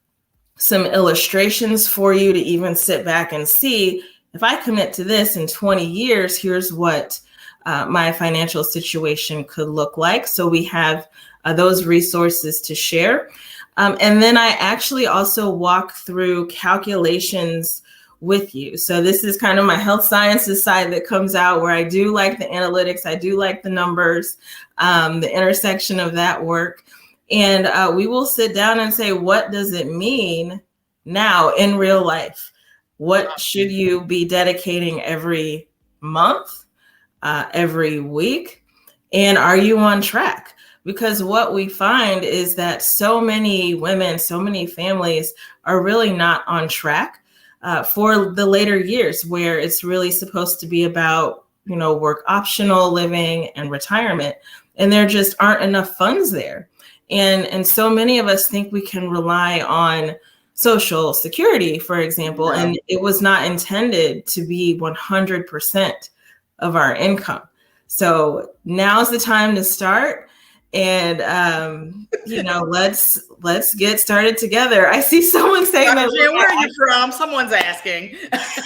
some illustrations for you to even sit back and see, if I commit to this in 20 years, here's what my financial situation could look like. So we have those resources to share. And then I actually also walk through calculations with you. So this is kind of my health sciences side that comes out, where I do like the analytics, I do like the numbers, the intersection of that work. And we will sit down and say, what does it mean now in real life? What should you be dedicating every month, every week? And are you on track? Because what we find is that so many women, so many families are really not on track for the later years, where it's really supposed to be about, work optional living and retirement. And there just aren't enough funds there. And so many of us think we can rely on Social Security, for example, and it was not intended to be 100% of our income. So now's the time to start. And, let's get started together. I see someone saying that. Where are you from? Someone's asking. That's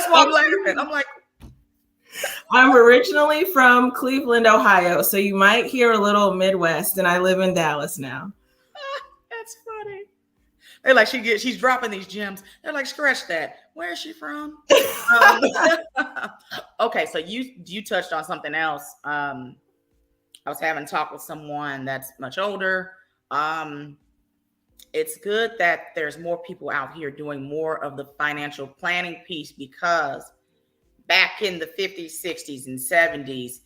why I'm laughing. I'm like, I'm originally from Cleveland, Ohio. So you might hear a little Midwest, and I live in Dallas now. That's funny. They're like, she's dropping these gems. They're like, scratch that. Where is she from? Okay, so you touched on something else. I was having a talk with someone that's much older. It's good that there's more people out here doing more of the financial planning piece, because back in the 50s, 60s, and 70s,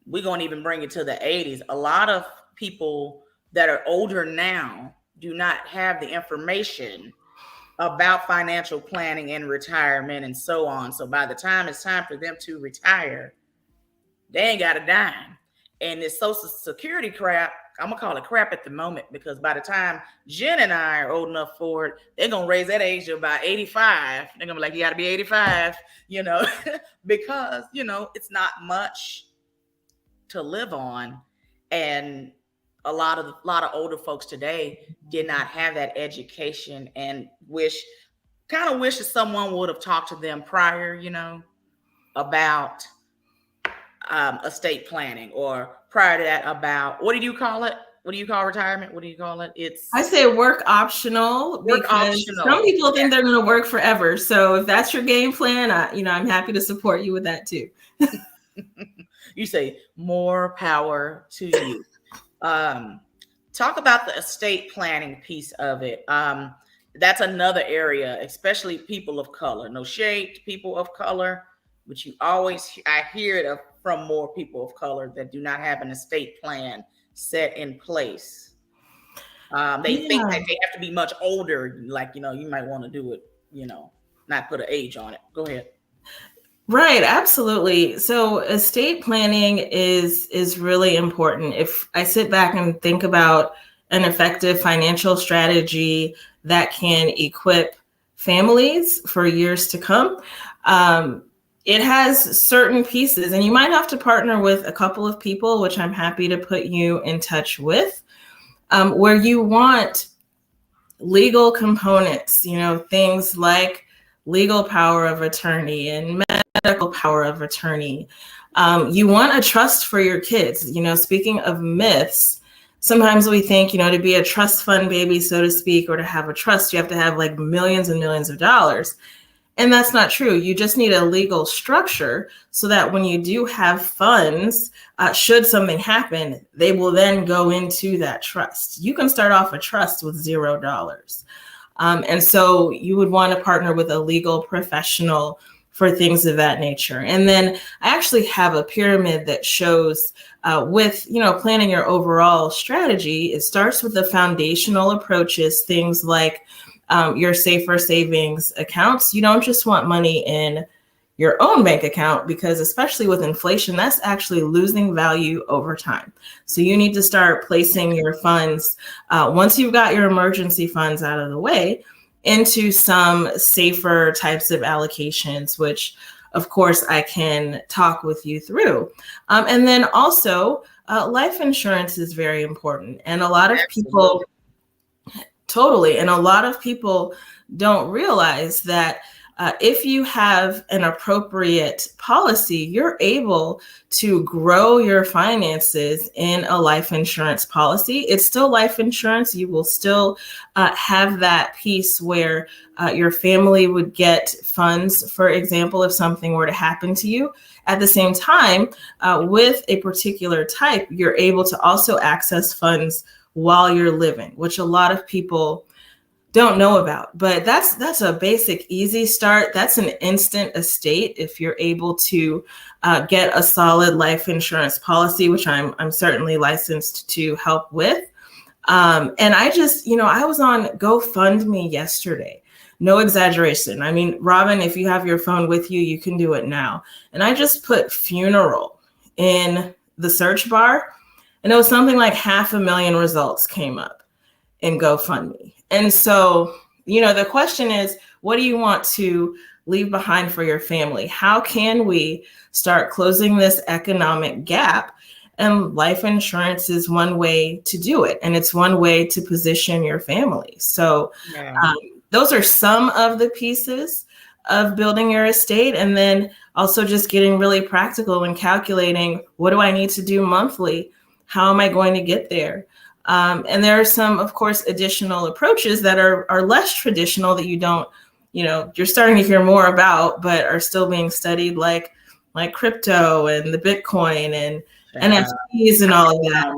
we're going to even bring it to the 80s. A lot of people that are older now do not have the information about financial planning and retirement and so on. So by the time it's time for them to retire, they ain't got a dime. And this Social Security crap, I'm going to call it crap at the moment, because by the time Jenn and I are old enough for it, they're going to raise that age to about 85. They're going to be like, you got to be 85, because, it's not much to live on. And a lot of older folks today did not have that education, and wish that someone would have talked to them prior, about estate planning, or prior to that about, what do you call it? What do you call retirement? What do you call it? I say work optional, because some people think they're going to work forever. So if that's your game plan, I'm happy to support you with that too. You say more power to you. Talk about the estate planning piece of it. That's another area, especially people of color. No shade to people of color, but I hear it from more people of color that do not have an estate plan set in place. They think that they have to be much older. Like, you might want to do it, not put an age on it. Go ahead. Right. Absolutely. So estate planning is really important. If I sit back and think about an effective financial strategy that can equip families for years to come, it has certain pieces, and you might have to partner with a couple of people, which I'm happy to put you in touch with, where you want legal components, things like legal power of attorney and medical power of attorney. You want a trust for your kids. Speaking of myths, sometimes we think, to be a trust fund baby, so to speak, or to have a trust, you have to have like millions and millions of dollars. And that's not true. You just need a legal structure so that when you do have funds, should something happen, they will then go into that trust. You can start off a trust with $0. And so you would want to partner with a legal professional for things of that nature. And then I actually have a pyramid that shows with, planning your overall strategy. It starts with the foundational approaches, things like your safer savings accounts. You don't just want money in your own bank account, because especially with inflation, that's actually losing value over time. So you need to start placing your funds, once you've got your emergency funds out of the way, into some safer types of allocations, which of course I can talk with you through. And then also life insurance is very important. And a lot of people don't realize that if you have an appropriate policy, you're able to grow your finances in a life insurance policy. It's still life insurance. You will still have that piece where your family would get funds, for example, if something were to happen to you. At the same time, with a particular type, you're able to also access funds while you're living, which a lot of people don't know about. But that's a basic, easy start. That's an instant estate if you're able to get a solid life insurance policy, which I'm certainly licensed to help with. And I just, I was on GoFundMe yesterday. No exaggeration. I mean, Robbin, if you have your phone with you, you can do it now. And I just put funeral in the search bar, and it was something like 500,000 results came up in GoFundMe. And so, the question is, what do you want to leave behind for your family? How can we start closing this economic gap? And life insurance is one way to do it. And it's one way to position your family. So those are some of the pieces of building your estate. And then also just getting really practical and calculating, what do I need to do monthly? How am I going to get there? And there are some, of course, additional approaches that are less traditional that you don't, you're starting to hear more about, but are still being studied, like crypto and the Bitcoin and NFTs and all of that.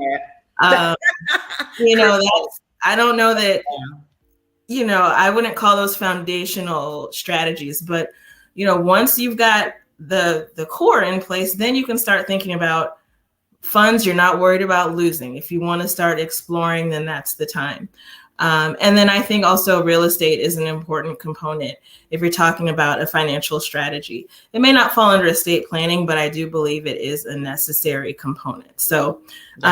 I don't know that, I wouldn't call those foundational strategies, but, once you've got the core in place, then you can start thinking about funds you're not worried about losing. If you want to start exploring, then that's the time. And then I think also real estate is an important component if you're talking about a financial strategy. It may not fall under estate planning, but I do believe it is a necessary component. So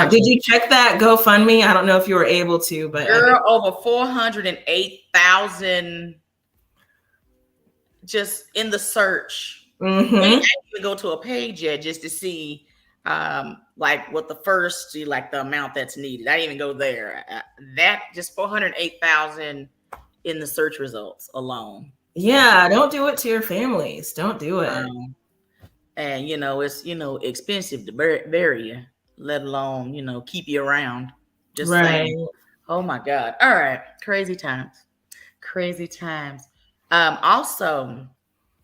did you check that GoFundMe? I don't know if you were able to, but over 408,000 just in the search. Mm-hmm. I didn't even go to a page yet just to see what the first, the amount that's needed. I didn't even go there. That just 408,000 in the search results alone. Yeah, don't do it to your families. Don't do it. And it's expensive to bury you, let alone keep you around. Just saying. Oh my God! All right, crazy times. Also,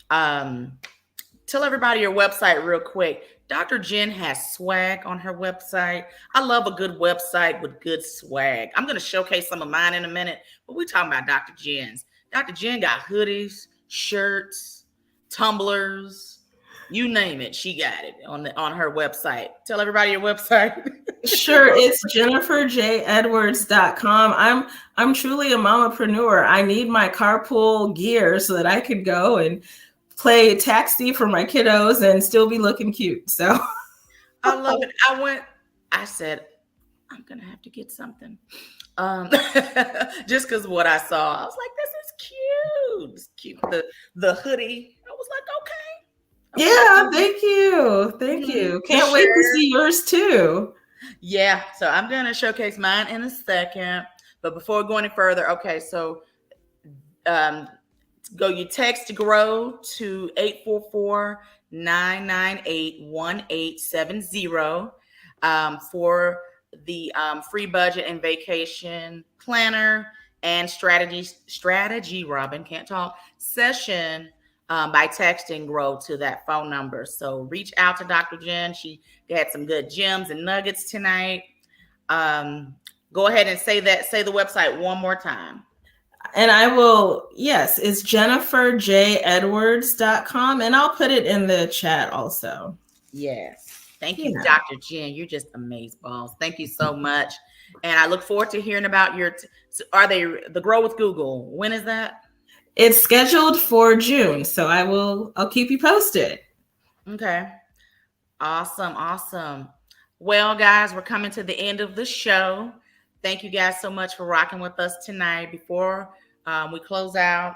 tell everybody your website real quick. Dr. Jenn has swag on her website. I love a good website with good swag. I'm going to showcase some of mine in a minute, but we're talking about Dr. Jenn's. Dr. Jenn got hoodies, shirts, tumblers, you name it. She got it on her website. Tell everybody your website. Sure. It's jenniferjedwards.com. I'm truly a mamapreneur. I need my carpool gear so that I could go and play taxi for my kiddos and still be looking cute. So I love it. I said, I'm going to have to get something. Just because what I saw, I was like, this is cute. It's cute. The hoodie. I was like, okay. Yeah, thank you. Thank you. Can't wait to see yours too. Yeah. So I'm going to showcase mine in a second. But before going any further, okay, so you text GROW to 844-998-1870 for the free budget and vacation planner and strategy, Robbin, can't talk, session by texting GROW to that phone number. So reach out to Dr. Jenn. She had some good gems and nuggets tonight. Go ahead and say the website one more time. And I will, yes, it's jenniferjedwards.com, and I'll put it in the chat also. Yes. Thank you, Dr. Jenn. You're just amazeballs. Thank you so much. And I look forward to hearing about the Grow with Google. When is that? It's scheduled for June. So I'll keep you posted. Okay. Awesome. Well, guys, we're coming to the end of the show. Thank you guys so much for rocking with us tonight. Before we close out,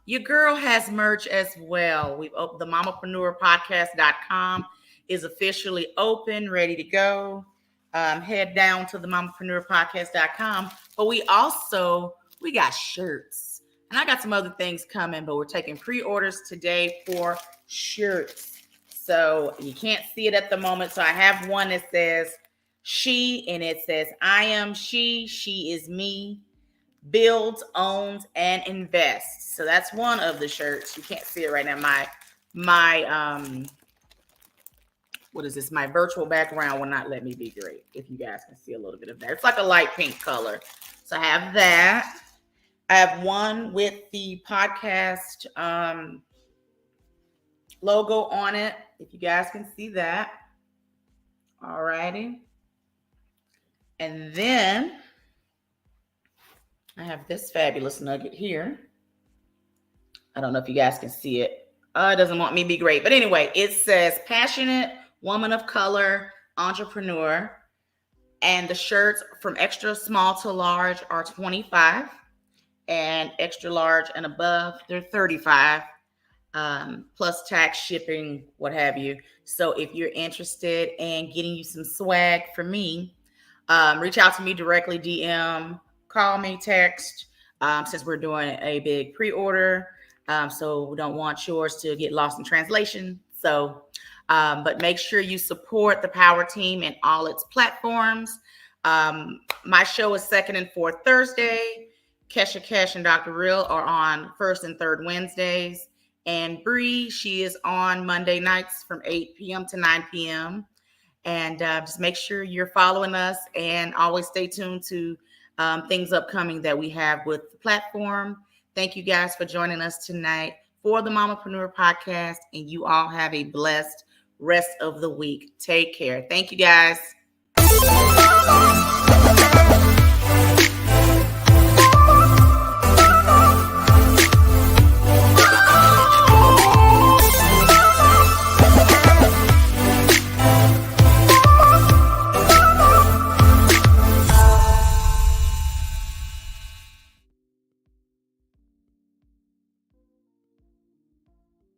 your girl has merch as well. We've opened the Mamapreneur Podcast.com is officially open, ready to go. Head down to the Mamapreneur Podcast.com. But we got shirts. And I got some other things coming, but we're taking pre-orders today for shirts. So you can't see it at the moment. So I have one that says she, and it says, I am she is me, builds, owns, and invests. So that's one of the shirts. You can't see it right now. My what is this? My virtual background will not let me be great. If you guys can see a little bit of that. It's like a light pink color. So I have that. I have one with the podcast logo on it, if you guys can see that. All righty. And then I have this fabulous nugget here. I don't know if you guys can see it. It doesn't want me to be great. But anyway, it says passionate woman of color, entrepreneur. And the shirts from extra small to large are $25. And extra large and above, they're $35. Plus tax, shipping, what have you. So if you're interested in getting you some swag from me, reach out to me directly, DM, call me, text, since we're doing a big pre-order. So we don't want yours to get lost in translation. So, but make sure you support the Power Team in all its platforms. My show is second and fourth Thursday. Kesha Kesh and Dr. Real are on first and third Wednesdays. And Bree, she is on Monday nights from 8 p.m. to 9 p.m. And just make sure you're following us and always stay tuned to things upcoming that we have with the platform. Thank you guys for joining us tonight for the Mamapreneur Podcast. And you all have a blessed rest of the week. Take care. Thank you guys.